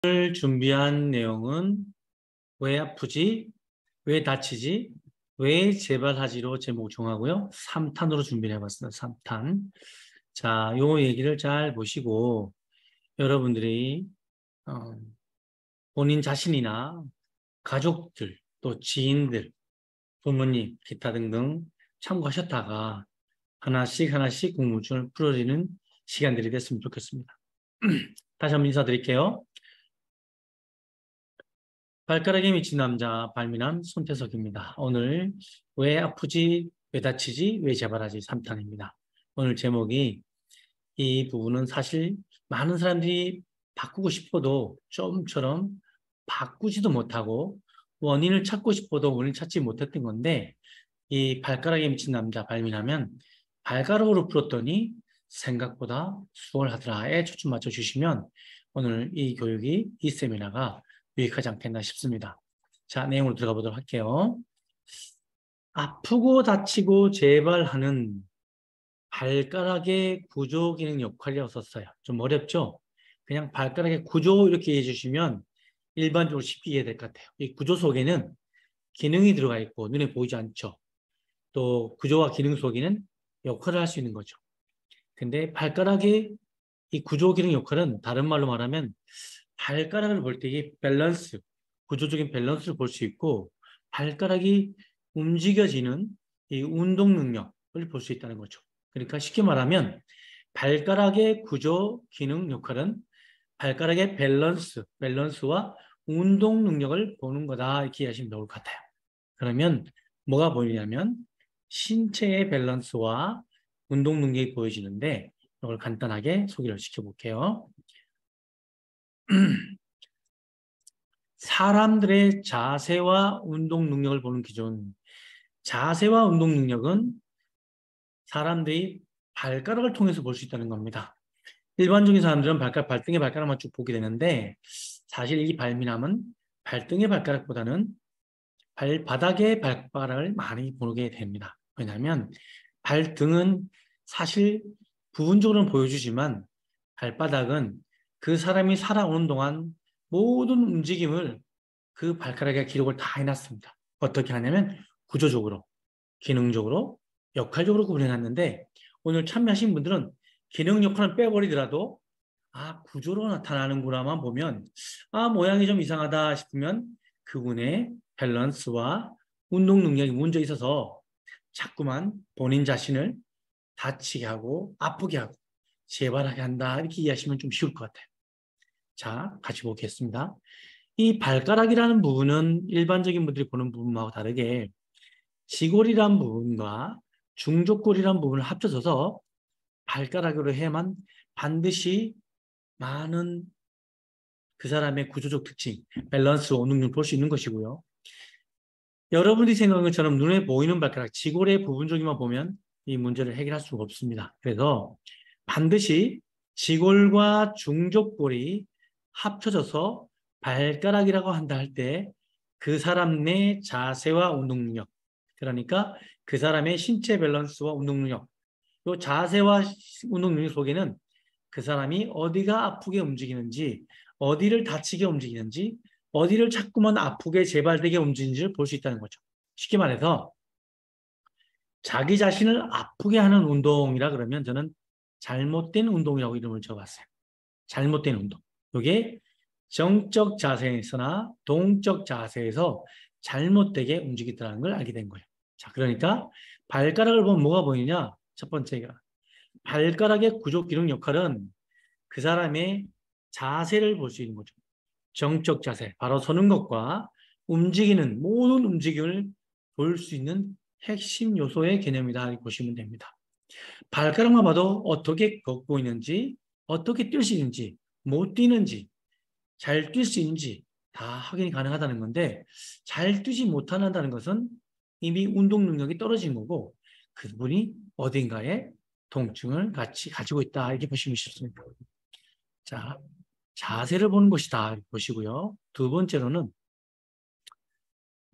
오늘 준비한 내용은 왜 아프지, 왜 다치지, 왜 재발하지로 제목 정하고요. 3탄으로 준비를 해봤습니다. 3탄. 자, 요 얘기를 잘 보시고 여러분들이 본인 자신이나 가족들, 또 지인들, 부모님, 기타 등등 참고하셨다가 하나씩 궁금증을 풀어지는 시간들이 됐으면 좋겠습니다. 다시 한번 인사드릴게요. 발가락에 미친 남자 발민한 손태석입니다. 오늘 왜 아프지, 왜 다치지, 왜 재발하지 3탄입니다. 오늘 제목이 이 부분은 사실 많은 사람들이 바꾸고 싶어도 좀처럼 바꾸지도 못하고 원인을 찾고 싶어도 원인을 찾지 못했던 건데 이 발가락에 미친 남자 발민하면 발가락으로 풀었더니 생각보다 수월하더라에 초점 맞춰 주시면 오늘 이 교육이, 이 세미나가 유익하지 않겠나 싶습니다. 자, 내용으로 들어가 보도록 할게요. 아프고 다치고 재발하는 발가락의 구조 기능 역할이라고 썼어요. 좀 어렵죠? 그냥 발가락의 구조 이렇게 해주시면 일반적으로 쉽게 이해될 것 같아요. 이 구조 속에는 기능이 들어가 있고 눈에 보이지 않죠. 또 구조와 기능 속에는 역할을 할 수 있는 거죠. 근데 발가락의 이 구조 기능 역할은 다른 말로 말하면 발가락을 볼 때 이 밸런스, 구조적인 밸런스를 볼 수 있고 발가락이 움직여지는 이 운동 능력을 볼 수 있다는 거죠. 그러니까 쉽게 말하면 발가락의 구조 기능 역할은 발가락의 밸런스와 운동 능력을 보는 거다 이렇게 이해하시면 좋을 것 같아요. 그러면 뭐가 보이냐면 신체의 밸런스와 운동 능력이 보여지는데 이걸 간단하게 소개를 시켜볼게요. 사람들의 자세와 운동 능력을 보는 기준. 자세와 운동 능력은 사람들이 발가락을 통해서 볼 수 있다는 겁니다. 일반적인 사람들은 발등에 발가락만 쭉 보게 되는데 사실 이 발미남은 발등의 발가락보다는 발바닥의 발가락을 많이 보게 됩니다. 왜냐하면 발등은 사실 부분적으로는 보여주지만 발바닥은 그 사람이 살아오는 동안 모든 움직임을 그 발가락에 기록을 다 해놨습니다. 어떻게 하냐면 구조적으로, 기능적으로, 역할적으로 구분해놨는데 오늘 참여하신 분들은 기능 역할을 빼버리더라도 구조로 나타나는구나만 보면 모양이 좀 이상하다 싶으면 그분의 밸런스와 운동 능력이 문제 있어서 자꾸만 본인 자신을 다치게 하고 아프게 하고 재발하게 한다 이렇게 이해하시면 좀 쉬울 것 같아요. 자, 같이 보겠습니다. 이 발가락이라는 부분은 일반적인 분들이 보는 부분하고 다르게 지골이라는 부분과 중족골이라는 부분을 합쳐져서 발가락으로 해야만 반드시 많은 그 사람의 구조적 특징, 밸런스, 원능력을 볼 수 있는 것이고요. 여러분이 생각한 것처럼 눈에 보이는 발가락, 지골의 부분적인만 보면 이 문제를 해결할 수가 없습니다. 그래서 반드시 지골과 중족골이 합쳐져서 발가락이라고 한다 할 때 그 사람 내 자세와 운동 능력, 그러니까 그 사람의 신체 밸런스와 운동 능력, 이 자세와 운동 능력 속에는 그 사람이 어디가 아프게 움직이는지, 어디를 다치게 움직이는지, 어디를 자꾸만 아프게 재발되게 움직이는지를 볼 수 있다는 거죠. 쉽게 말해서 자기 자신을 아프게 하는 운동이라 그러면 저는 잘못된 운동이라고 이름을 적어봤어요. 잘못된 운동. 이게 정적 자세에서나 동적 자세에서 잘못되게 움직이더라는 걸 알게 된 거예요. 자, 그러니까 발가락을 보면 뭐가 보이냐? 첫 번째가 발가락의 구조 기능 역할은 그 사람의 자세를 볼 수 있는 거죠. 정적 자세, 바로 서는 것과 움직이는 모든 움직임을 볼 수 있는 핵심 요소의 개념이다 이렇게 보시면 됩니다. 발가락만 봐도 어떻게 걷고 있는지, 어떻게 뛸 수 있는지, 못 뛰는지, 잘 뛸 수 있는지 다 확인이 가능하다는 건데 잘 뛰지 못한다는 것은 이미 운동 능력이 떨어진 거고 그분이 어딘가에 통증을 같이 가지고 있다 이렇게 보시면 쉽습니다. 자, 자세를 보는 것이다 이렇게 보시고요. 두 번째로는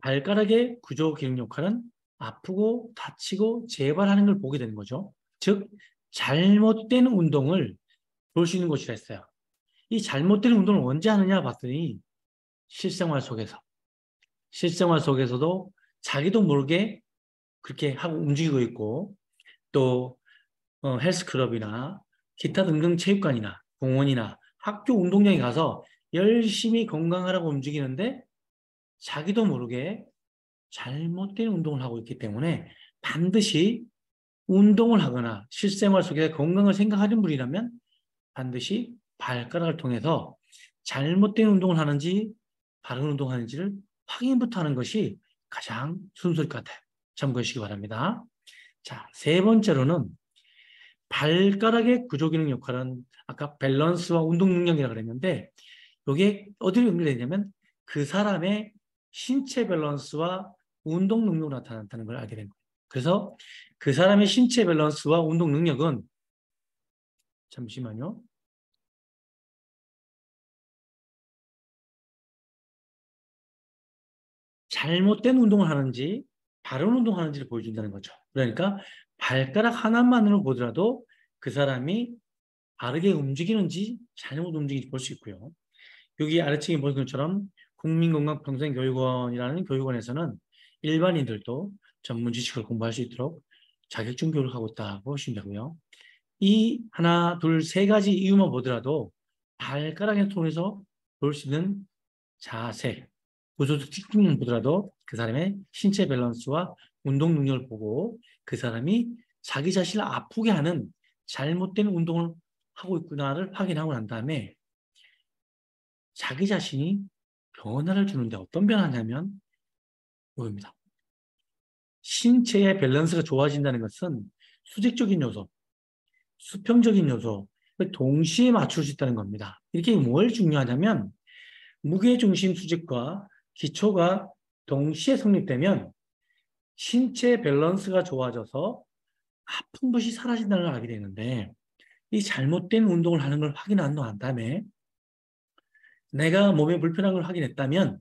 발가락의 구조 기능 역할은 아프고 다치고 재발하는 걸 보게 되는 거죠. 즉 잘못된 운동을 볼 수 있는 것이라 했어요. 이 잘못된 운동을 언제 하느냐 봤더니 실생활 속에서도 자기도 모르게 그렇게 하고 움직이고 있고 또 헬스클럽이나 기타 등등 체육관이나 공원이나 학교 운동장에 가서 열심히 건강하라고 움직이는데 자기도 모르게 잘못된 운동을 하고 있기 때문에 반드시 운동을 하거나 실생활 속에 건강을 생각하는 분이라면 반드시 발가락을 통해서 잘못된 운동을 하는지 바른 운동하는지를 확인부터 하는 것이 가장 순서일 것 같아요. 참고해 주시기 바랍니다. 자, 세 번째로는 발가락의 구조기능 역할은 아까 밸런스와 운동 능력이라고 그랬는데 이게 어디로 연결되냐면 그 사람의 신체 밸런스와 운동 능력으로 나타난다는 걸 알게 된 거예요. 그래서 그 사람의 신체 밸런스와 운동 능력은 잠시만요. 잘못된 운동을 하는지 바른 운동을 하는지를 보여준다는 거죠. 그러니까 발가락 하나만으로 보더라도 그 사람이 바르게 움직이는지 잘못 움직이는지 볼 수 있고요. 여기 아래층에 보신 것처럼 국민건강평생교육원이라는 교육원에서는 일반인들도 전문 지식을 공부할 수 있도록 자격증 교육을 하고 있다고 보시면 되고요. 이 하나, 둘, 세 가지 이유만 보더라도 발가락을 통해서 볼 수 있는 자세, 구조적 특징만 보더라도 그 사람의 신체 밸런스와 운동 능력을 보고 그 사람이 자기 자신을 아프게 하는 잘못된 운동을 하고 있구나를 확인하고 난 다음에 자기 자신이 변화를 주는데 어떤 변화냐면 이겁니다. 신체의 밸런스가 좋아진다는 것은 수직적인 요소, 수평적인 요소를 동시에 맞출 수 있다는 겁니다. 이렇게 뭘 중요하냐면 무게중심 수직과 기초가 동시에 성립되면 신체 밸런스가 좋아져서 아픈 것이 사라진다는 걸 알게 되는데 이 잘못된 운동을 하는 걸 확인한 다음에 내가 몸에 불편한 걸 확인했다면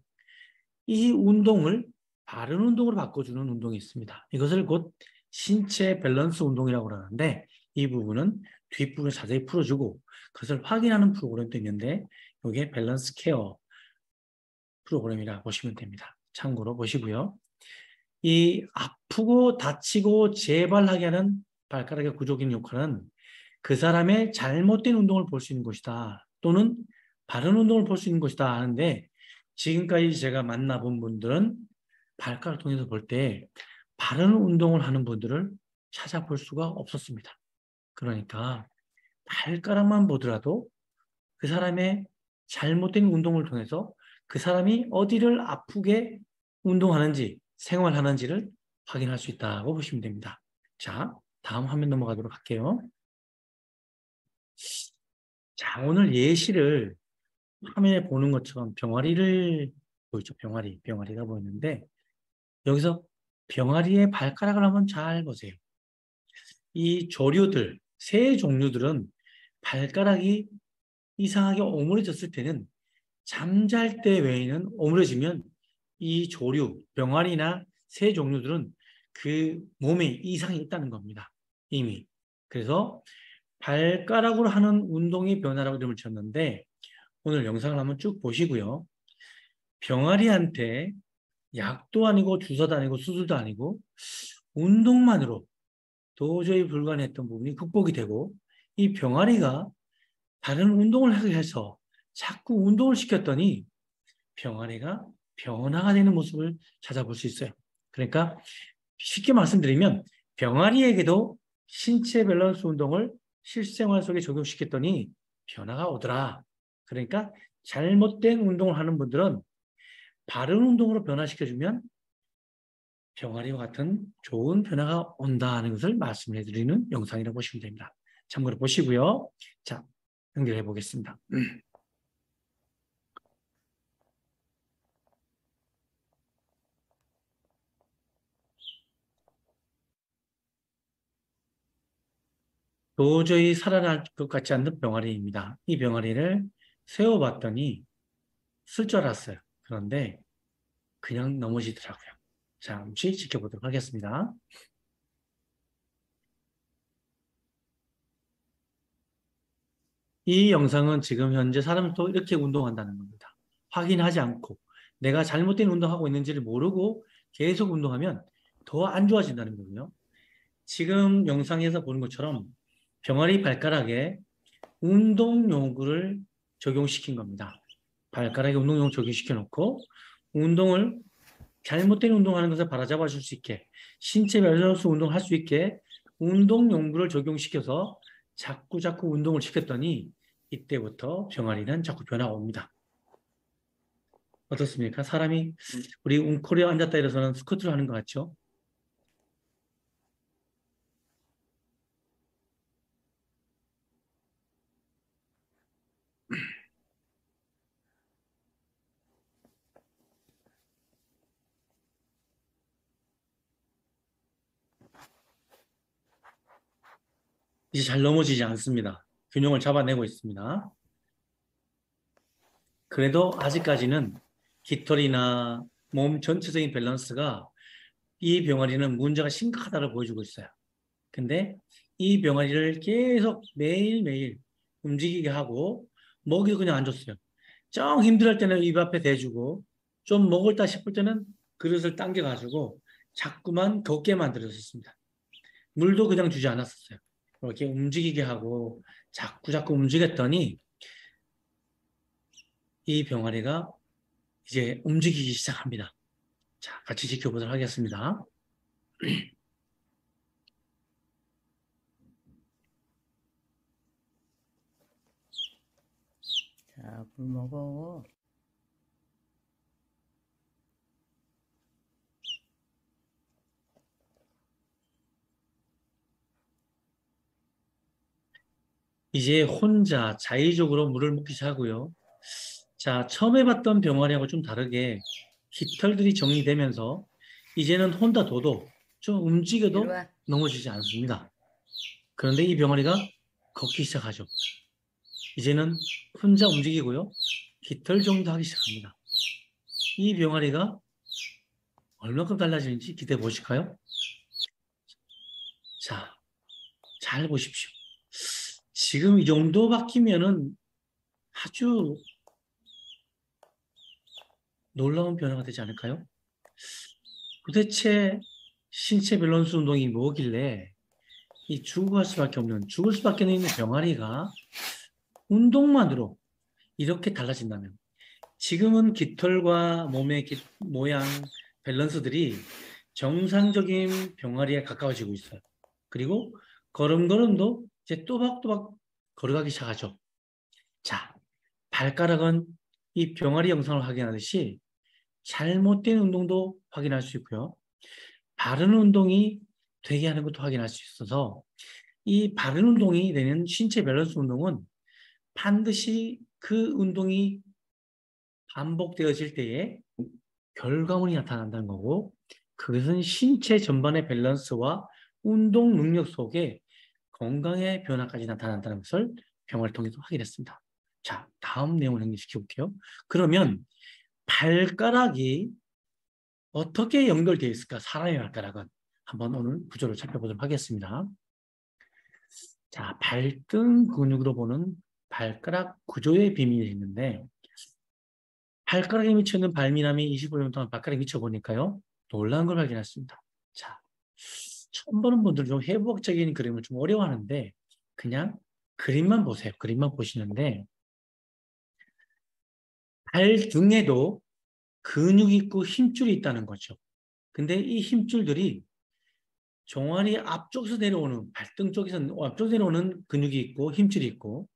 이 운동을 바른 운동으로 바꿔주는 운동이 있습니다. 이것을 곧 신체 밸런스 운동이라고 하는데 이 부분은 뒷부분을 자세히 풀어주고 그것을 확인하는 프로그램도 있는데 이게 밸런스 케어 프로그램이라 보시면 됩니다. 참고로 보시고요. 이 아프고 다치고 재발하게 하는 발가락의 구조적인 역할은 그 사람의 잘못된 운동을 볼 수 있는 것이다. 또는 바른 운동을 볼 수 있는 것이다 하는데 지금까지 제가 만나본 분들은 발가락을 통해서 볼 때 바른 운동을 하는 분들을 찾아볼 수가 없었습니다. 그러니까 발가락만 보더라도 그 사람의 잘못된 운동을 통해서 그 사람이 어디를 아프게 운동하는지 생활하는지를 확인할 수 있다고 보시면 됩니다. 자, 다음 화면 넘어가도록 할게요. 자, 오늘 예시를 화면에 보는 것처럼 병아리를 보이죠? 병아리가 보이는데 여기서 병아리의 발가락을 한번 잘 보세요. 이 조류들, 새 종류들은 발가락이 이상하게 오므려졌을 때는 잠잘 때 외에는 오므려지면 이 조류, 병아리나 새 종류들은 그 몸에 이상이 있다는 겁니다. 이미. 그래서 발가락으로 하는 운동의 변화라고 이름을 쳤는데 오늘 영상을 한번 쭉 보시고요. 병아리한테 약도 아니고 주사도 아니고 수술도 아니고 운동만으로 도저히 불가능했던 부분이 극복이 되고 이 병아리가 다른 운동을 하게 해서 자꾸 운동을 시켰더니 병아리가 변화가 되는 모습을 찾아볼 수 있어요. 그러니까 쉽게 말씀드리면 병아리에게도 신체 밸런스 운동을 실생활 속에 적용시켰더니 변화가 오더라. 그러니까 잘못된 운동을 하는 분들은 바른 운동으로 변화시켜주면 병아리와 같은 좋은 변화가 온다는 것을 말씀해 드리는 영상이라고 보시면 됩니다. 참고로 보시고요. 자, 연결해 보겠습니다. 도저히 살아날 것 같지 않는 병아리입니다. 이 병아리를 세워봤더니 쓸 줄 알았어요. 그런데 그냥 넘어지더라고요. 잠시 지켜보도록 하겠습니다. 이 영상은 지금 현재 사람도 이렇게 운동한다는 겁니다. 확인하지 않고 내가 잘못된 운동하고 있는지를 모르고 계속 운동하면 더 안 좋아진다는 거고요. 지금 영상에서 보는 것처럼 병아리 발가락에 운동용구를 적용시킨 겁니다. 발가락에 운동용 적용시켜 놓고 운동을 잘못된 운동하는 것을 바로잡아 줄 수 있게 신체 밸런스 운동을 할 수 있게 운동용구를 적용시켜서 자꾸 운동을 시켰더니 이때부터 병아리는 자꾸 변화가 옵니다. 어떻습니까? 사람이 우리 웅크려 앉았다 일어서는 스쿼트를 하는 것 같죠? 이제 잘 넘어지지 않습니다. 균형을 잡아내고 있습니다. 그래도 아직까지는 깃털이나 몸 전체적인 밸런스가 이 병아리는 문제가 심각하다를 보여주고 있어요. 근데 이 병아리를 계속 매일매일 움직이게 하고 먹이도 그냥 안 줬어요. 좀 힘들할 때는 입 앞에 대주고 좀 먹을다 싶을 때는 그릇을 당겨가지고 자꾸만 걷게 만들었습니다. 물도 그냥 주지 않았었어요. 이렇게 움직이게 하고 자꾸 움직였더니 이 병아리가 이제 움직이기 시작합니다. 자, 같이 지켜보도록 하겠습니다. 자, 물 먹어. 이제 혼자 자의적으로 물을 먹기 시작하고요. 자, 처음에 봤던 병아리하고 좀 다르게 깃털들이 정리되면서 이제는 혼자 둬도 좀 이리 움직여도 와. 넘어지지 않습니다. 그런데 이 병아리가 걷기 시작하죠. 이제는 혼자 움직이고요. 깃털 정도 하기 시작합니다. 이 병아리가 얼마큼 달라지는지 기대해 보실까요? 자, 잘 보십시오. 지금 이 정도 바뀌면은 아주 놀라운 변화가 되지 않을까요? 도대체 신체 밸런스 운동이 뭐길래 이 죽을 수밖에 없는, 죽을 수밖에 없는 병아리가 운동만으로 이렇게 달라진다면 지금은 깃털과 몸의 모양, 밸런스들이 정상적인 병아리에 가까워지고 있어요. 그리고 걸음걸음도 이제 또박또박 걸어가기 시작하죠. 자, 발가락은 이 병아리 영상을 확인하듯이 잘못된 운동도 확인할 수 있고요. 바른 운동이 되게 하는 것도 확인할 수 있어서 이 바른 운동이 되는 신체 밸런스 운동은 반드시 그 운동이 반복되어질 때에 결과물이 나타난다는 거고 그것은 신체 전반의 밸런스와 운동 능력 속에 건강의 변화까지 나타난다는 것을 병을 통해서 확인했습니다. 자, 다음 내용을 연결시켜 볼게요. 그러면 발가락이 어떻게 연결되어 있을까? 사람의 발가락은 한번 오늘 구조를 살펴보도록 하겠습니다. 자, 발등 근육으로 보는 발가락 구조의 비밀이 있는데 발가락에 미쳐있는 발미남이 25년 동안 발가락에 미쳐보니까요. 놀라운 걸 발견했습니다. 자, 처음 보는 분들 좀 해부학적인 그림을 좀 어려워하는데 그냥 그림만 보세요. 그림만 보시는데 발등에도 근육이 있고 힘줄이 있다는 거죠. 근데 이 힘줄들이 종아리 앞쪽에서 내려오는 발등 쪽에서 앞쪽에서 내려오는 근육이 있고 힘줄이 있고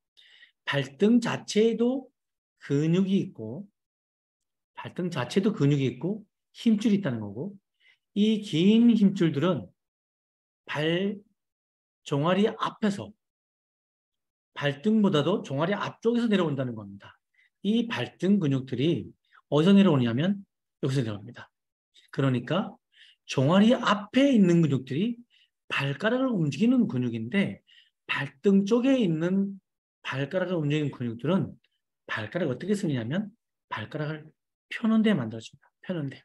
발등 자체에도 근육이 있고 발등 자체도 근육이 있고 힘줄이 있다는 거고 이 긴 힘줄들은 발 종아리 앞에서 발등보다도 종아리 앞쪽에서 내려온다는 겁니다. 이 발등 근육들이 어디서 내려오냐면 여기서 내려옵니다. 그러니까 종아리 앞에 있는 근육들이 발가락을 움직이는 근육인데 발등 쪽에 있는 발가락을 움직이는 근육들은 발가락을 어떻게 쓰냐면 발가락을 펴는 데 만들어집니다. 펴는 데.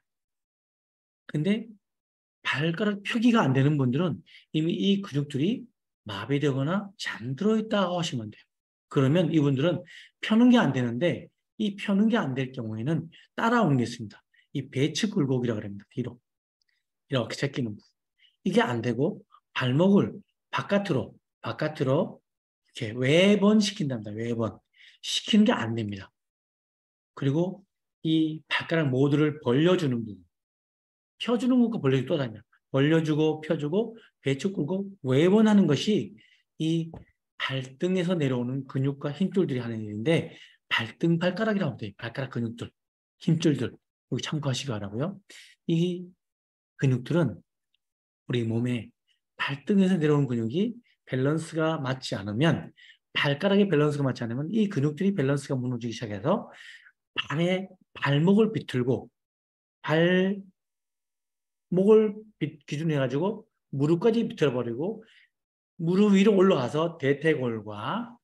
근데 발가락 표기가 안 되는 분들은 이미 이 근육들이 마비되거나 잠들어 있다고 하시면 돼요. 그러면 이분들은 펴는 게 안 되는데 이 펴는 게 안 될 경우에는 따라오는 게 있습니다. 이 배측 굴곡이라고 합니다. 뒤로 이렇게 제끼는 부분. 이게 안 되고 발목을 바깥으로 이렇게 외번시킨답니다. 외번 시키는 게 안 됩니다. 그리고 이 발가락 모두를 벌려주는 부분, 펴주는 것과 벌려주고 또 다냐. 벌려주고 펴주고 배측 굴곡 외번하는 것이 이 발등에서 내려오는 근육과 힘줄들이 하는 일인데 발등 발가락이라고 합니다. 발가락 근육들, 힘줄들 여기 참고하시기 바라고요. 이 근육들은 우리 몸에 발등에서 내려오는 근육이 밸런스가 맞지 않으면 발가락의 밸런스가 맞지 않으면 이 근육들이 밸런스가 무너지기 시작해서 발목을 비틀고 발목을 기준으로 해가지고 무릎까지 비틀어버리고 무릎 위로 올라가서 대퇴골과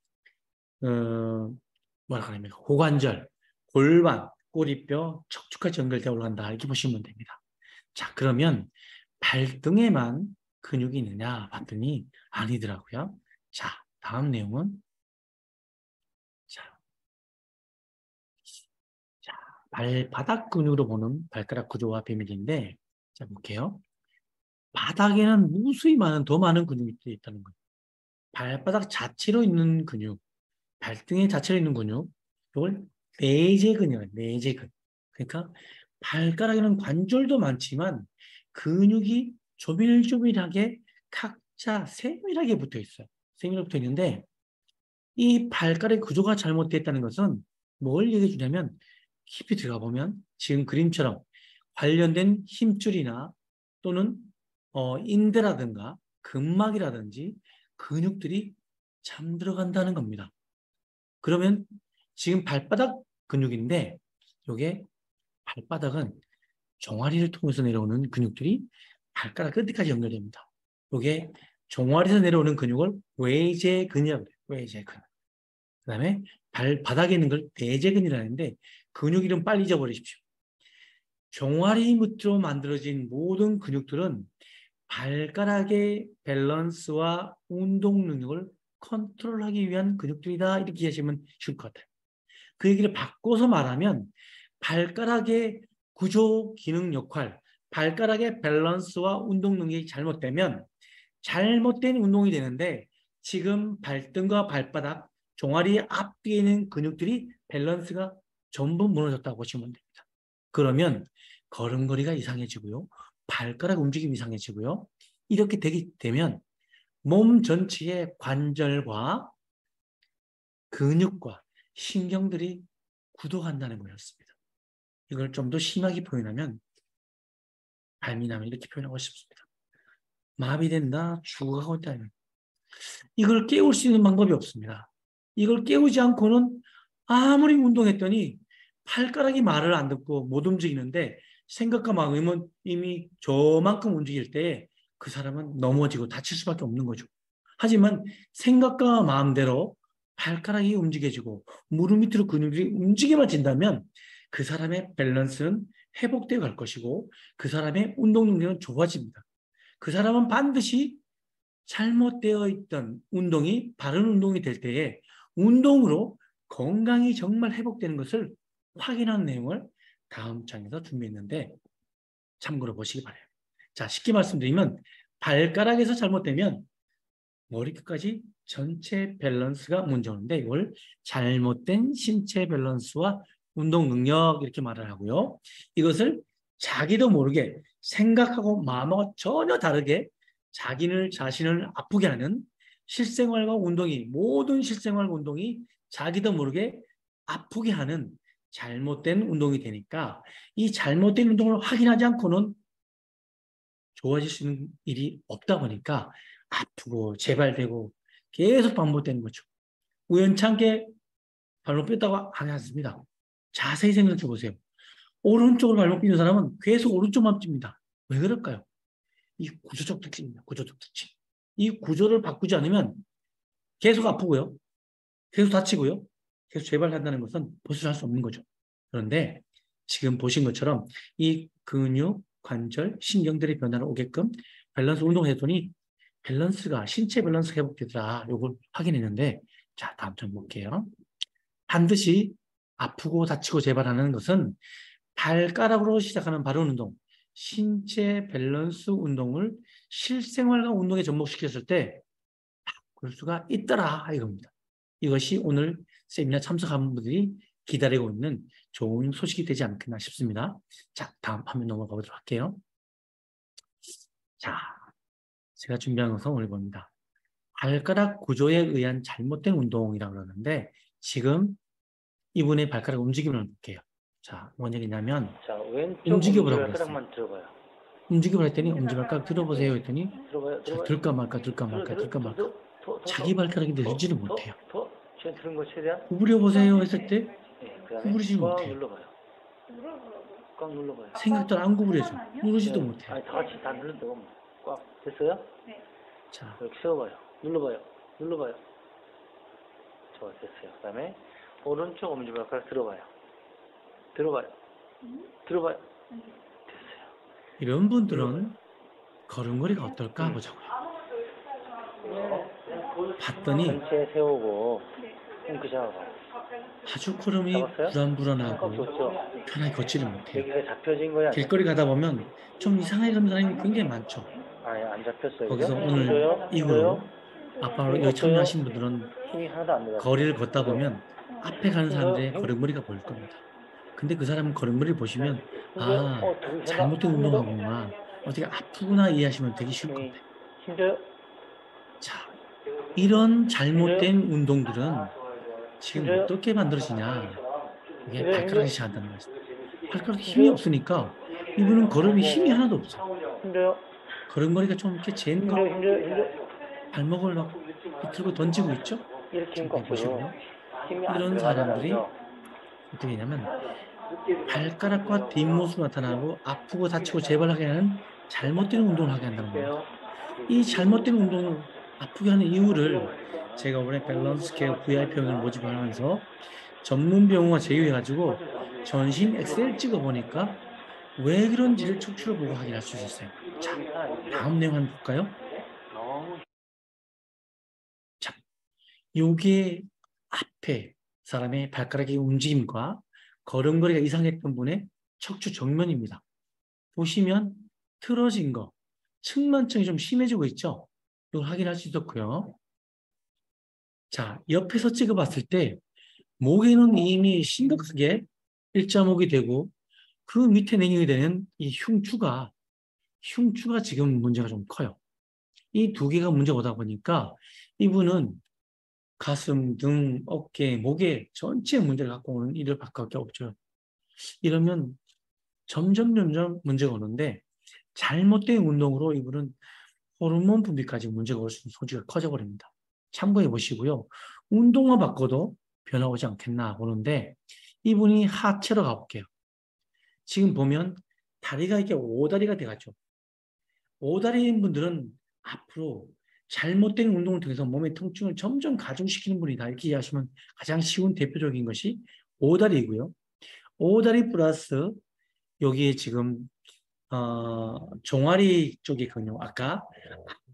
뭐라 그럽니까? 고관절, 골반, 꼬리뼈, 척추까지 연결되어 올라간다 이렇게 보시면 됩니다. 자, 그러면 발등에만 근육이 있느냐 봤더니 아니더라고요. 자, 다음 내용은 자, 자, 발바닥 근육으로 보는 발가락 구조와 비밀인데 자, 볼게요. 바닥에는 무수히 많은 더 많은 근육이 있다는 거예요. 발바닥 자체로 있는 근육, 발등에 자체로 있는 근육, 이걸 내재근이에요. 내재근. 그러니까 발가락에는 관절도 많지만 근육이 조밀조밀하게 각자 세밀하게 붙어 있어요. 세밀하게 붙어 있는데 이 발가락 구조가 잘못됐다는 것은 뭘 얘기해 주냐면 깊이 들어가 보면 지금 그림처럼 관련된 힘줄이나 또는 인대라든가 근막이라든지 근육들이 잠들어간다는 겁니다. 그러면 지금 발바닥 근육인데 이게 발바닥은 종아리를 통해서 내려오는 근육들이 발가락 끝까지 연결됩니다. 이게 종아리에서 내려오는 근육을 외제근이라고 해요. 외제근. 그 다음에 발바닥에 있는 걸 대제근이라는데 근육 이름 빨리 잊어버리십시오. 종아리 밑으로 만들어진 모든 근육들은 발가락의 밸런스와 운동 능력을 컨트롤하기 위한 근육들이다 이렇게 이해하시면 쉬울 것 같아요. 그 얘기를 바꿔서 말하면 발가락의 구조 기능 역할, 발가락의 밸런스와 운동 능력이 잘못되면 잘못된 운동이 되는데 지금 발등과 발바닥, 종아리 앞뒤에 있는 근육들이 밸런스가 전부 무너졌다고 보시면 됩니다. 그러면 걸음걸이가 이상해지고요. 발가락 움직임이 이상해지고요. 이렇게 되면 몸 전체의 관절과 근육과 신경들이 굳어간다는 거였습니다. 이걸 좀 더 심하게 표현하면 발미남을 이렇게 표현하고 싶습니다. 마비된다, 죽어가고 있다. 이걸 깨울 수 있는 방법이 없습니다. 이걸 깨우지 않고는 아무리 운동했더니 발가락이 말을 안 듣고 못 움직이는데 생각과 마음은 이미 저만큼 움직일 때 그 사람은 넘어지고 다칠 수밖에 없는 거죠. 하지만 생각과 마음대로 발가락이 움직여지고 무릎 밑으로 근육이 움직여진다면 그 사람의 밸런스는 회복되어 갈 것이고 그 사람의 운동 능력은 좋아집니다. 그 사람은 반드시 잘못되어 있던 운동이 바른 운동이 될 때에 운동으로 건강이 정말 회복되는 것을 확인한 내용을 다음 장에서 준비했는데 참고로 보시기 바라요. 자, 쉽게 말씀드리면 발가락에서 잘못되면 머리끝까지 전체 밸런스가 문제 오는데 이걸 잘못된 신체 밸런스와 운동 능력 이렇게 말을 하고요. 이것을 자기도 모르게 생각하고 마음하고 전혀 다르게 자신을 아프게 하는 실생활과 운동이 모든 실생활 운동이 자기도 모르게 아프게 하는 잘못된 운동이 되니까 이 잘못된 운동을 확인하지 않고는 좋아질 수 있는 일이 없다 보니까 아프고 재발되고 계속 반복되는 거죠. 우연찮게 발목 뺐다고 하지 않습니다. 자세히 생각해 보세요. 오른쪽으로 발목 삐는 사람은 계속 오른쪽만 찝니다. 왜 그럴까요? 이 구조적 특징입니다. 구조적 특징. 이 구조를 바꾸지 않으면 계속 아프고요. 계속 다치고요. 계속 재발한다는 것은 보수할 수 없는 거죠. 그런데 지금 보신 것처럼 이 근육, 관절, 신경들의 변화를 오게끔 밸런스 운동을 했더니 밸런스가 신체 밸런스 회복되더라. 이걸 확인했는데 자, 다음 점 볼게요. 반드시 아프고 다치고 재발하는 것은 발가락으로 시작하는 바른 운동, 신체 밸런스 운동을 실생활과 운동에 접목시켰을 때 그럴 수가 있더라 이겁니다. 이것이 오늘 세미나 참석한 분들이 기다리고 있는 좋은 소식이 되지 않겠나 싶습니다. 자, 다음 화면 넘어가 보도록 할게요. 자, 제가 준비한 것은 오늘 봅니다. 발가락 구조에 의한 잘못된 운동이라고 그러는데 지금 이분의 발가락 움직임을 볼게요. 자, 뭔 얘기냐면 자, 왼쪽 움직여보라고 엄지발가락만 들어봐요. 움직여보라 했더니 엄지발가락 들어보세요 했더니 들어봐요. 자, 들어봐요. 들까 말까 자기 발가락이 내리지를 못해요. 지금 들은 거 최대한. 구부려보세요 했을 때 네, 그다음에 구부리지 꽉 못해요. 눌러봐요. 꽉 눌러봐요. 생각도 안 구부려져. 누르지도 네. 못해요. 아니, 다 같이 다 눌렀다고. 꽉 됐어요? 자, 이렇게 세워봐요. 눌러봐요. 눌러봐요. 좋아, 됐어요. 그다음에 오른쪽 엄지발가락 들어봐요. 들어봐요. 들어봐요. 됐어요. 이런 분들은 걸음걸이가 어떨까 보자고요. 봤더니 전체 세우고 그 잡아봐요. 아주 걸음이 잡았어요? 불안불안하고 좋죠. 편하게 걷지를 못해요. 여기가 잡혀진 거야? 길거리 가다 보면 좀 이상하게 걷는 사람이 굉장히 많죠. 아니, 안 잡혔어요. 거기서 그죠? 오늘 힘줘요? 이후로 앞으로 여기 참여하신 분들은 힘이 하나도 안 들어갔어요. 거리를 걷다 보면 앞에 가는 사람들의 걸음걸이가 보일 겁니다. 근데 그 사람 걸음걸이를 보시면 아, 잘못된 운동하구나, 어떻게 아프구나 이해하시면 되게 쉬울 겁니다. 힘줘요? 자, 이런 잘못된 운동들은 지금 어떻게 만들어지냐, 이게 발가락이 시작한다는 말입니다. 발가락에 힘이 없으니까 이분은 걸음에 힘이 하나도 없어요. 힘줘요? 걸음걸이가 좀 이렇게 잰 거, 힘줘요? 발목을 막 비틀고 던지고 있죠? 이렇게 힘 보시고요. 힘이 안 이런 사람들이 들어가잖아요. 어떻게 되냐면 발가락과 뒷모습이 나타나고 아프고 다치고 재발하게 하는 잘못된 운동을 하게 한다는 겁니다. 이 잘못된 운동을 아프게 하는 이유를 제가 이번에 밸런스 케어 VIP 병원을 모집하면서 전문 병원과 제휴해가지고 전신 엑스레이를 찍어보니까 왜 그런지를 척추를 보고 확인할 수 있었어요. 자, 다음 내용 한번 볼까요? 자, 요게 앞에 사람의 발가락의 움직임과 걸음걸이가 이상했던 분의 척추 정면입니다. 보시면 틀어진 거, 측만증이 좀 심해지고 있죠? 이걸 확인할 수 있었고요. 자, 옆에서 찍어봤을 때 목에는 이미 심각하게 일자목이 되고 그 밑에 내리게 되는 이 흉추가 지금 문제가 좀 커요. 이 두 개가 문제가 오다 보니까 이분은 가슴, 등, 어깨, 목에 전체 문제를 갖고 오는 일을 밖에 없죠. 이러면 점점 문제가 오는데 잘못된 운동으로 이분은 호르몬 분비까지 문제가 올 수 있는 소지가 커져 버립니다. 참고해 보시고요. 운동만 바꿔도 변화 오지 않겠나 보는데 이분이 하체로 가볼게요. 지금 보면 다리가 이렇게 오다리가 돼가죠. 오다리인 분들은 앞으로 잘못된 운동을 통해서 몸의 통증을 점점 가중시키는 분이다. 이렇게 이해하시면 가장 쉬운 대표적인 것이 오다리이고요. 오다리 플러스 여기에 지금 종아리 쪽의 근육, 아까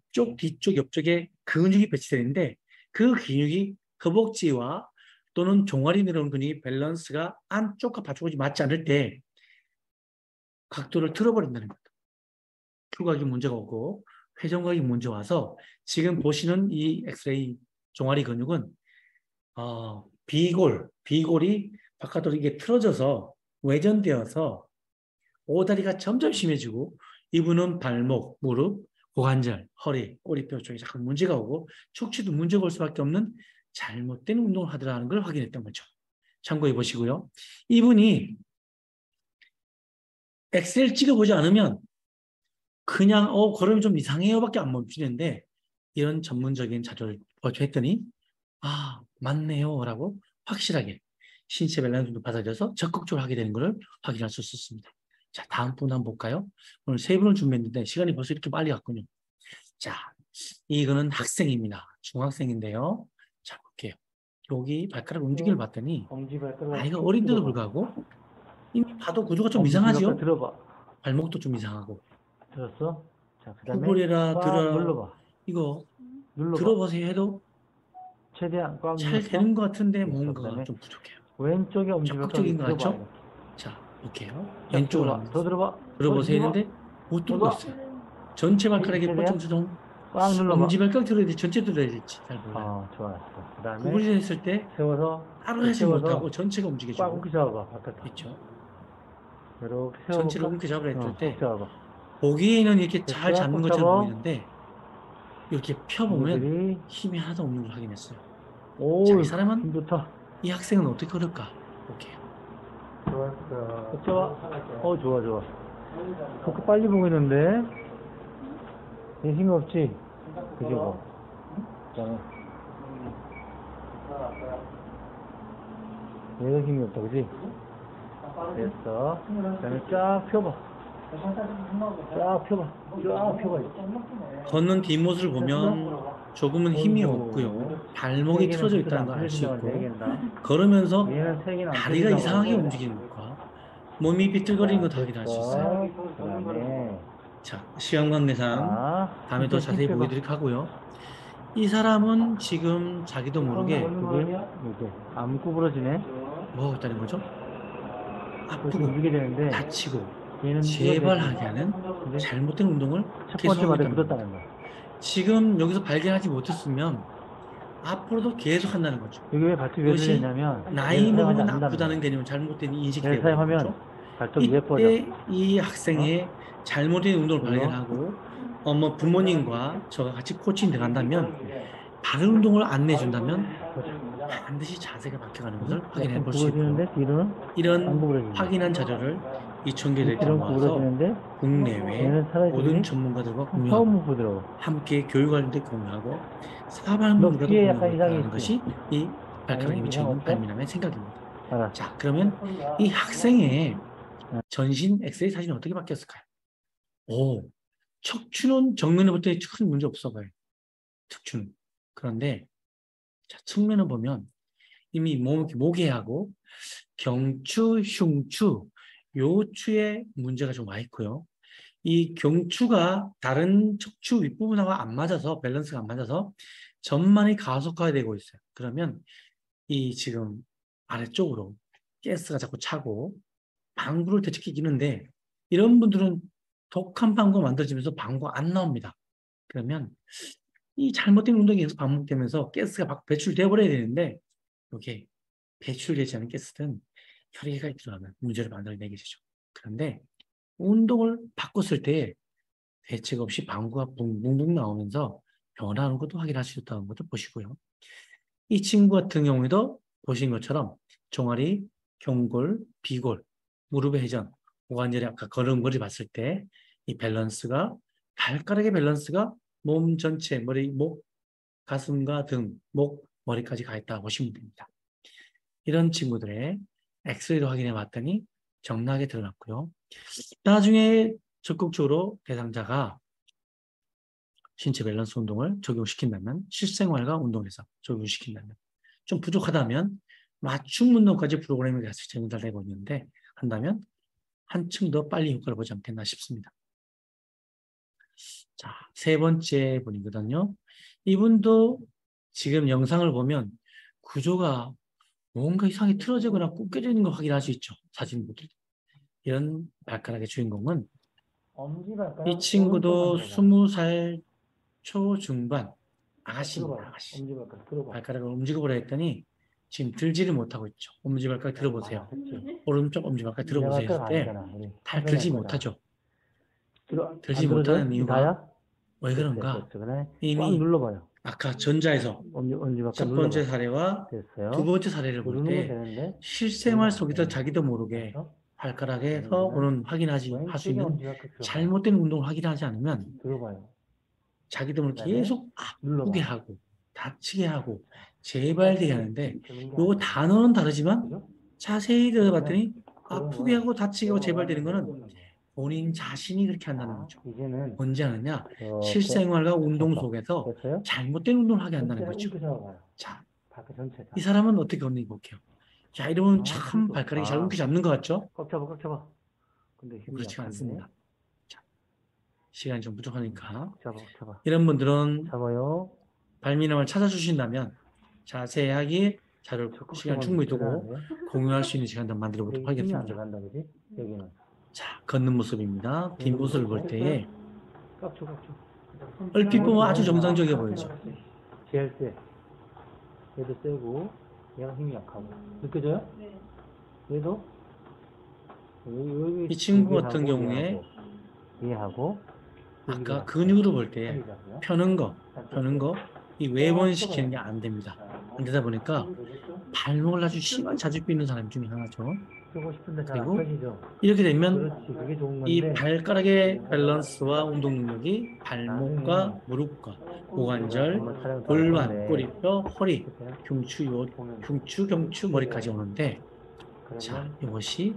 앞쪽, 뒤쪽, 옆쪽에 근육이 배치되는데 그 근육이 허벅지와 또는 종아리 내려오는 근육이 밸런스가 안쪽과 바쪽이 맞지 않을 때 각도를 틀어버린다는 겁니다. 큐각이 문제가 오고 회전각이 문제 와서 지금 보시는 이 엑스레이 종아리 근육은 비골이 바깥으로 이게 틀어져서 외전되어서 오다리가 점점 심해지고 이분은 발목, 무릎, 고관절, 허리, 꼬리뼈 쪽에 자꾸 문제가 오고 척추도 문제가 올 수밖에 없는 잘못된 운동을 하더라는 걸 확인했던 거죠. 참고해 보시고요. 이분이 엑셀 찍어보지 않으면 그냥 걸음이 좀 이상해요 밖에 안 멈추는데 이런 전문적인 자료를 보조했더니 맞네요 라고 확실하게 신체 밸런스도 받아들여서 적극적으로 하게 되는 것을 확인할 수 있었습니다. 자, 다음 분 한번 볼까요? 오늘 세 분을 준비했는데 시간이 벌써 이렇게 빨리 갔군요. 자, 이거는 학생입니다. 중학생인데요. 자, 볼게요. 여기 발가락 움직임을 봤더니 아이가 어린데도 불구하고 이미 봐도 구조가 좀 이상하죠? 들어봐. 발목도 좀 이상하고. 들었어? 자, 그다음에 구부려라 들어라. 눌러봐. 이거 들어보세요 해도 최대한 꽉 잘 눌렀어? 되는 것 같은데 됐어. 뭔가가 그다음에 좀 부족해요. 왼쪽에 적극적인 것 엄지발가락을 같죠? 들어봐. 자, 볼게요. 자, 왼쪽으로 들어봐. 한번 더 들어봐. 들어보세요 들어봐. 했는데 못 들고 들어봐. 있어요. 전체 발가락이 최대한 뻗쳐서 꽉 눌러봐. 엄지발가락 들어야 돼, 전체 들어야 될지 잘 몰라요. 좋았어. 그 다음에 구부리져 있을 때 세워서 따로 하지 세워서 못하고 전체가 꽉 움직여주고 움켜 잡아봐. 바깥으로. 있죠. 이렇게 전체를 세워볼까? 움켜 잡으라 꽉 했을 때 잡아봐. 보기에는 이렇게 잘 됐어? 잡는 꽉 것처럼 잡아. 보이는데 이렇게 펴보면 이거들이 힘이 하나도 없는 걸 확인했어요. 자, 이 오, 사람은 힘 좋다. 이 학생은 어떻게 걸을까? 볼게요. 좋았어. 꽉 잡아. 좋아. 그렇게 빨리 보이는데 얘 힘이 없지? 그지 뭐. 그다음에 얘가 힘이 없다, 그지? 됐어. 그다음에 쫙 펴봐. 쫙 펴봐. 걷는 뒷모습을 보면 조금은 힘이 없고요. 발목이 틀어져 있다는 걸 알 수 있고 걸으면서 얘는 세 개는 안 다리가 펴진다고 이상하게 그러고. 움직이는 것과 몸이 비틀거리는 것도 확인할 수 있어요. 그다음에 자, 시간 관계상 다음에 더 자세히 힘 빼봐. 보여드리도록 하고요. 이 사람은 지금 자기도 모르게 그게 이게 안 구부러지네. 뭐 있다는 거죠? 그래서 아프고 움직이게 되는데 다치고 얘는 재발하게 하는 근데 잘못된 운동을 첫 번째 계속하고 말에 있다는 겁니다. 굳었다는 거야. 지금 여기서 발견하지 못했으면 앞으로도 계속 한다는 거죠. 이게 왜 발톱이 왜 이것이 들렸냐면 나이 얘를 사용하지 먹으면 않는다는 아프다는 거야. 개념은 잘못된 인식이 얘를 되고 있는 사용하면 거죠. 발톱이 예뻐져. 이때 이 학생의 잘못된 운동을 이거? 발견하고 부모님과 저가 같이 코칭 들어간다면 바른 운동을 안내해준다면 반드시 자세가 바뀌어가는 것을 확인해 약간 볼 수 있고요. 구부러지는데 뒤로는 안 이런 구부러지네. 확인한 자료를 이천계대에 뒤로는 모아서 구부러지는데 국내외 얘는 사라지니 모든 전문가들과 처음 공유하고 부드러워. 함께 교육하는데 공유하고 너 사방문과도 귀에 약간 공유하고 이상이 있다는 있지? 것이 이 발가락에 아니, 미쳐 이상 있는 없어? 발미남의 생각입니다. 알았어. 자, 그러면 이 학생의 전신 엑스레이 사진이 어떻게 바뀌었을까요? 오, 척추는 정면에 볼 때 큰 문제 없어 봐요. 척추는. 그런데 자, 측면을 보면 이미 모계하고 경추, 흉추, 요추에 문제가 좀 와 있고요. 이 경추가 다른 척추 윗부분하고 안 맞아서 밸런스가 안 맞아서 전만이 가속화되고 있어요. 그러면 이 지금 아래쪽으로 가스가 자꾸 차고 방구를 되척이기는데 이런 분들은 독한 방구가 만들어지면서 방구가 안 나옵니다. 그러면 이 잘못된 운동이 계속 반복되면서 가스가 배출되어 버려야 되는데 이게 배출되지 않은 가스는 혈액에 들어가면 문제를 만들어내게 되죠. 그런데 운동을 바꿨을 때 대책 없이 방구가 붕붕붕 나오면서 변화하는 것도 확인할 수 있다는 것도 보시고요. 이 친구 같은 경우에도 보신 것처럼 종아리, 경골, 비골, 무릎의 회전, 고관절이 아까 걸음걸이 봤을 때 이 밸런스가 발가락의 밸런스가 몸 전체, 머리, 목, 가슴과 등, 목, 머리까지 가 있다고 보시면 됩니다. 이런 친구들의 엑스레이를 확인해 봤더니 정락에 드러났고요. 나중에 적극적으로 대상자가 신체 밸런스 운동을 적용시킨다면 실생활과 운동에서 적용시킨다면 좀 부족하다면 맞춤 운동까지 프로그램이 같이 전달되고 있는데 한다면 한층 더 빨리 효과를 보지 않겠나 싶습니다. 자, 세 번째 분이거든요. 이분도 지금 영상을 보면 구조가 뭔가 이상하게 틀어지거나 꺾여져 있는 걸 확인할 수 있죠. 사진 보기. 이런 발가락의 주인공은 이 친구도 20살 초중반 아가씨입니다. 아가씨. 발가락을 움직여보라 했더니 지금 들지를 못하고 있죠. 엄지발가락 들어보세요. 오른쪽 엄지발가락 들어보세요 했을 때 잘 들지 못하죠. 들지 못하는 이유가 왜 그런가? 이미 아까 전자에서 첫 번째 사례와 두 번째 사례를 볼 때 실생활 속에서 자기도 모르게 발가락에서 오는 할 수 있는 잘못된 운동을 확인하지 않으면 자기도 모르게 계속 아프게 하고 다치게 하고 재발되게 하는데 요거 단어는 다르지만 자세히 들어봤더니 아프게 하고 다치게 하고 재발되는 거는 본인 자신이 그렇게 한다는 거죠. 언제 하느냐? 실생활과 운동 속에서 잘못된 운동을 하게 한다는 거죠. 자, 이 사람은 어떻게 걷는지 볼게요. 자, 이러면 참 발가락이 잘 움켜쥐지 않는 것 같죠? 꽉 잡아. 근데 힘이 그렇지가 약한데. 않습니다. 자, 시간이 좀 부족하니까 잡아. 이런 분들은 잡아요. 발미남을 찾아주신다면 자세하게 자료 시간 충분히 두고 대단한데? 공유할 수 있는 시간도 만들어 보도록 여기 힘이 안 하겠습니다. 들어간다, 그지? 여기는. 자, 걷는 모습입니다. 뒷모습을 볼 때에 깍죠, 깍죠. 얼핏 보면 아주 정상적이어 보이죠. 제일 세. 얘도 세고, 얘가 힘이 약하고. 느껴져요? 네. 얘도? 여기 이 친구 얘하고 같은 경우에 얘하고 아까 근육으로 볼 때 펴는 거, 이 외번시키는 게 안 됩니다. 안 되다 보니까 발목을 아주 심한 자주 삐는 사람 중에 하나죠. 쓰고 싶은데 잘 안 그리고 펴지죠? 이렇게 되면 그렇지, 그게 좋은 이 건데. 발가락의 밸런스와 운동 능력이 발목과 무릎과 고관절, 골반, 꼬리뼈, 허리, 흉추, 경추, 머리까지 오는데 자, 이것이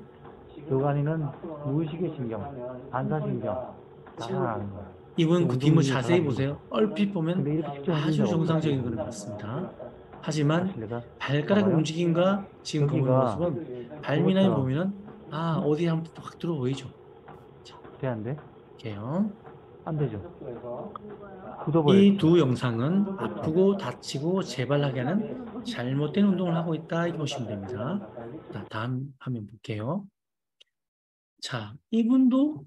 교관이는 무의식의 신경, 반사신경 다 나는 거야. 이분 그 뒷모습 자세히 운동이 보세요. 얼핏 보면 근데 이렇게 측정해 아주 준 적은 정상적인 없어. 것은 같습니다. 하지만 내가 발가락 봐봐요. 움직임과 지금 보는 여기가 모습은 발미나에 그것처럼 보면은 아 어디 한번 확 들어 보이죠. 돼, 안 돼? 볼게요. 안 되죠. 굳어버려. 이 두 영상은 아프고 다치고 재발하게 하는 잘못된 운동을 하고 있다 이렇게 보시면 됩니다. 자, 다음 화면 볼게요. 자, 이분도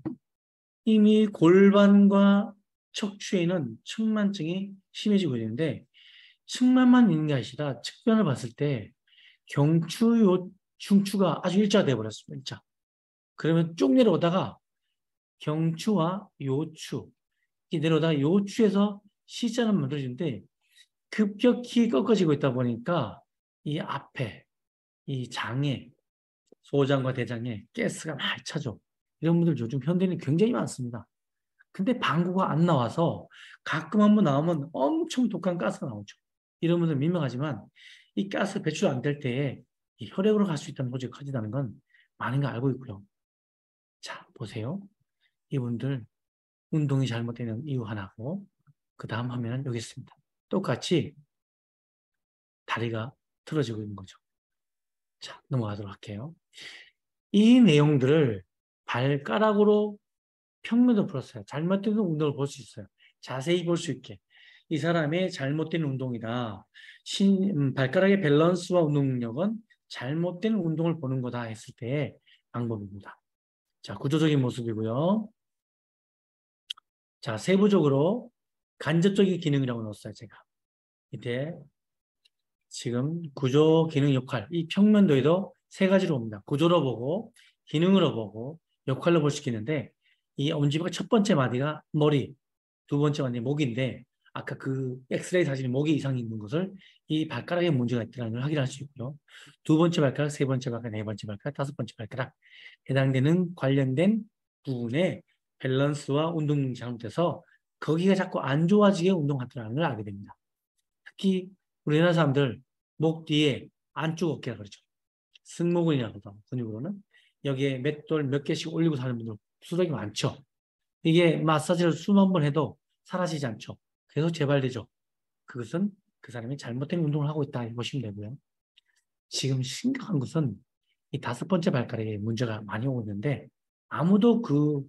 이미 골반과 척추에는 측만증이 심해지고 있는데 측만만 있는 게 아니라 측면을 봤을 때 경추, 흉추가 아주 일자가 되어버렸습니다. 일자. 그러면 쭉 내려오다가 경추와 요추, 이 내려오다가 요추에서 C자는 만들어지는데 급격히 꺾어지고 있다 보니까 이 앞에, 이 장에, 소장과 대장에 가스가 많이 차죠. 이런 분들 요즘 현대인이 굉장히 많습니다. 근데 방구가 안 나와서 가끔 한번 나오면 엄청 독한 가스가 나오죠. 이런 분들 민망하지만 이 가스 배출 안 될 때에 이 혈액으로 갈 수 있다는 소지가 커지다는 건 많은 걸 알고 있고요. 자, 보세요. 이분들 운동이 잘못되는 이유 하나고 그 다음 화면은 여기 있습니다. 똑같이 다리가 틀어지고 있는 거죠. 자, 넘어가도록 할게요. 이 내용들을 발가락으로 평면도 풀었어요. 잘못된 운동을 볼 수 있어요. 자세히 볼 수 있게. 이 사람의 잘못된 운동이다. 발가락의 밸런스와 운동 능력은 잘못된 운동을 보는 거다 했을 때의 방법입니다. 자, 구조적인 모습이고요. 자, 세부적으로 간접적인 기능이라고 넣었어요, 제가. 이때 지금 구조, 기능, 역할, 이 평면도에도 세 가지로 봅니다. 구조로 보고, 기능으로 보고, 역할로 볼 수 있는데, 이 엄지발가락 첫 번째 마디가 머리, 두 번째 마디 목인데, 아까 그 엑스레이 사진에 목이 이상이 있는 것을 이 발가락에 문제가 있다는 걸 확인할 수 있고요. 두 번째 발가락, 세 번째 발가락, 네 번째 발가락, 다섯 번째 발가락, 해당되는 관련된 부분의 밸런스와 운동 잘못돼서 거기가 자꾸 안 좋아지게 운동하더라는 걸 알게 됩니다. 특히 우리나라 사람들 목 뒤에 안쪽 어깨라 그러죠. 승모근이라고 하죠. 근육으로는 여기에 맷돌 몇 개씩 올리고 사는 분들 수덕이 많죠. 이게 마사지를 수만 번 해도 사라지지 않죠. 계속 재발되죠. 그것은 그 사람이 잘못된 운동을 하고 있다 보시면 되고요. 지금 심각한 것은 이 다섯 번째 발가락에 문제가 많이 오고 있는데 아무도 그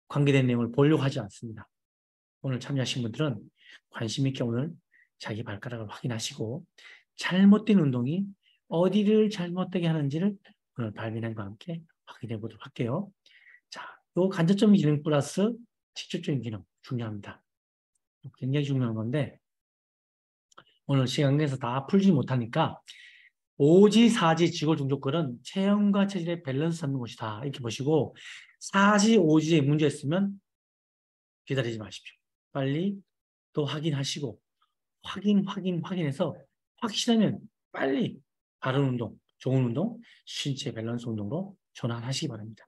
관계된 내용을 보려고 하지 않습니다. 오늘 참여하신 분들은 관심 있게 오늘 자기 발가락을 확인하시고 잘못된 운동이 어디를 잘못되게 하는지를 오늘 발민함과 함께 확인해 보도록 할게요. 자, 요 간접적인 기능 플러스 직접적인 기능 중요합니다. 굉장히 중요한 건데 오늘 시간 내서 다 풀지 못하니까 오지, 사지, 지골, 중족골은 체형과 체질의 밸런스 잡는 곳이다. 이렇게 보시고 사지, 오지에 문제 있으면 기다리지 마십시오. 빨리 또 확인하시고 확인해서 확실하면 빨리 바른 운동, 좋은 운동, 신체 밸런스 운동으로 전환하시기 바랍니다.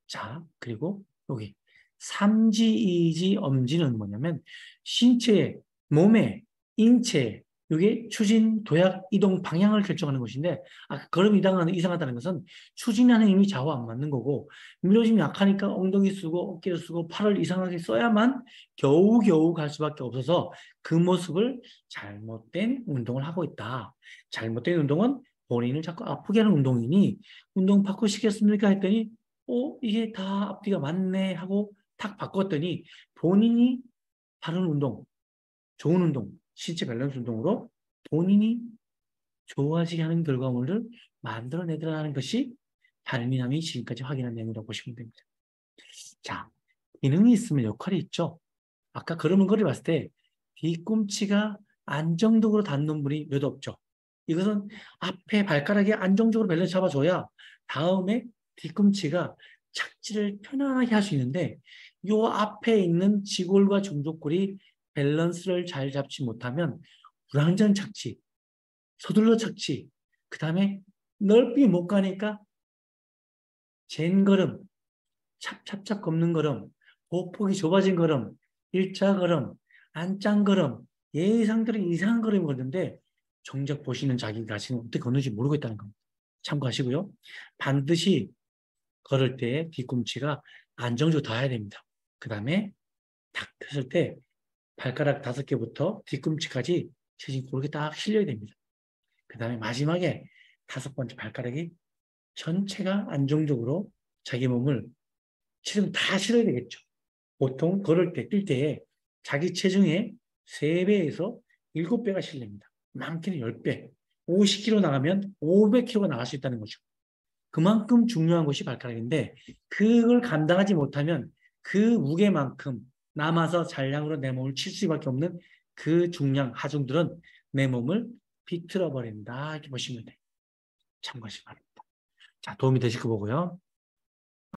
자, 그리고 여기 삼지, 이지, 엄지는 뭐냐면 신체의 몸의 인체 이게 추진, 도약, 이동 방향을 결정하는 것인데 걸음이 이상하다는 것은 추진하는 힘이 좌우 안 맞는 거고 밀어짐이 약하니까 엉덩이 쓰고 어깨를 쓰고 팔을 이상하게 써야만 겨우겨우 갈 수밖에 없어서 그 모습을 잘못된 운동을 하고 있다. 잘못된 운동은 본인을 자꾸 아프게 하는 운동이니 운동 바꾸시겠습니까? 했더니 이게 다 앞뒤가 맞네 하고 탁 바꿨더니 본인이 바른 운동, 좋은 운동, 신체 밸런스 운동으로 본인이 좋아지게 하는 결과물을 만들어내더라는 것이 발미남이 지금까지 확인한 내용이라고 보시면 됩니다. 자, 기능이 있으면 역할이 있죠. 아까 걸음걸이 봤을 때 뒤꿈치가 안정적으로 닿는 분이 몇 없죠. 이것은 앞에 발가락이 안정적으로 밸런스 잡아줘야 다음에 뒤꿈치가 착지를 편안하게 할 수 있는데 이 앞에 있는 지골과 중족골이 밸런스를 잘 잡지 못하면 불안전 착지, 서둘러 착지, 그 다음에 넓이 못 가니까 젠 걸음, 찹찹찹 걷는 걸음, 보폭이 좁아진 걸음, 일자 걸음, 안짱 걸음, 예상대로 이상한 걸음이 걷는데 정작 보시는 자기 자신은 어떻게 걷는지 모르고 있다는 겁니다. 참고하시고요. 반드시 걸을 때 뒤꿈치가 안정적으로 닿아야 됩니다. 그 다음에 탁 폈을 때 발가락 5개부터 뒤꿈치까지 체중이 고르게 딱 실려야 됩니다. 그 다음에 마지막에 5번째 발가락이 전체가 안정적으로 자기 몸을 체중 다 실어야 되겠죠. 보통 걸을 때, 뛸 때에 자기 체중의 3배에서 7배가 실립니다. 많게는 10배. 50kg 나가면 500kg가 나갈 수 있다는 거죠. 그만큼 중요한 것이 발가락인데 그걸 감당하지 못하면 그 무게만큼 남아서 잔량으로 내 몸을 칠 수밖에 없는 그 중량 하중들은 내 몸을 비틀어 버린다. 이렇게 보시면 돼요. 참고하시기 바랍니다. 자, 도움이 되실 거 보고요.